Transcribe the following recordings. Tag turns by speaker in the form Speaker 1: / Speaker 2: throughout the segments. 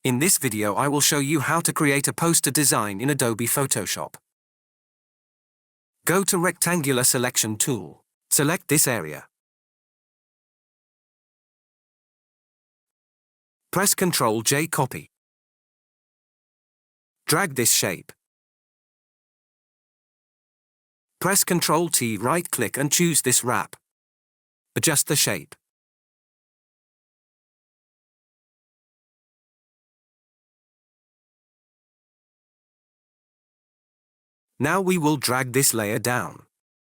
Speaker 1: In this video I will show you how to create a poster design in Adobe Photoshop. Go to Rectangular Selection tool. Select this area. Press Ctrl+J copy. Drag this shape. Press Ctrl+T right-click and choose this wrap. Adjust the shape. Now we will drag this layer down.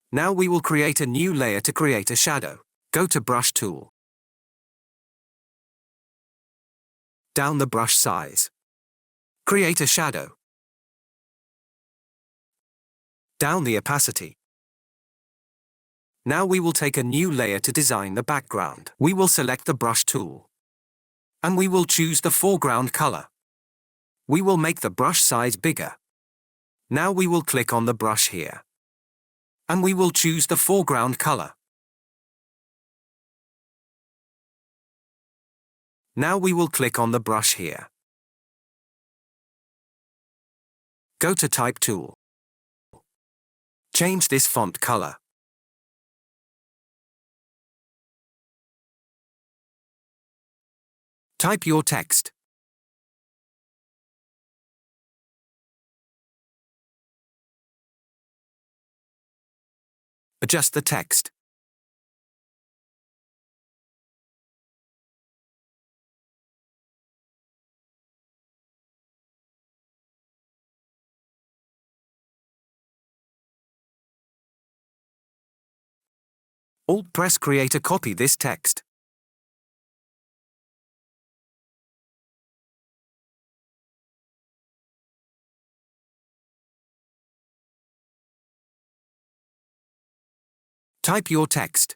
Speaker 1: Now we will create a new layer to create a shadow. Go to Brush tool. Down the brush size. Create a shadow. Down the opacity. Now we will take a new layer to design the background. We will select the brush tool. And we will choose the foreground color. We will make the brush size bigger. Now we will click on the brush here. And we will choose the foreground color. Now we will click on the brush here. Go to Type tool. Change this font color. Type your text. Adjust the text. Alt-press Create a copy this text. Type your text.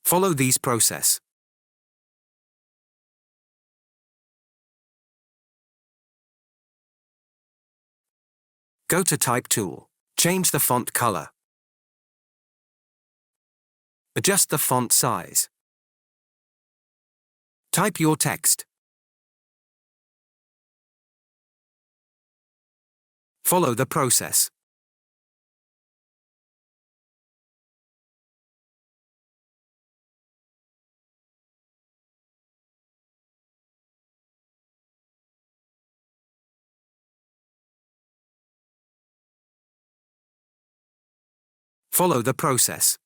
Speaker 1: Follow these process. Go to Type tool. Change the font color. Adjust the font size. Type your text. Follow the process. Follow the process.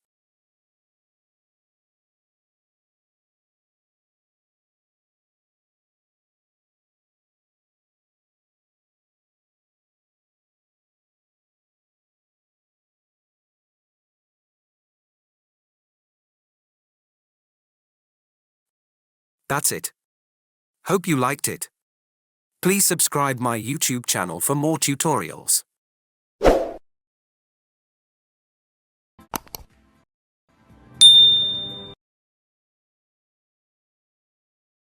Speaker 1: That's it. Hope you liked it. Please subscribe my YouTube channel for more tutorials.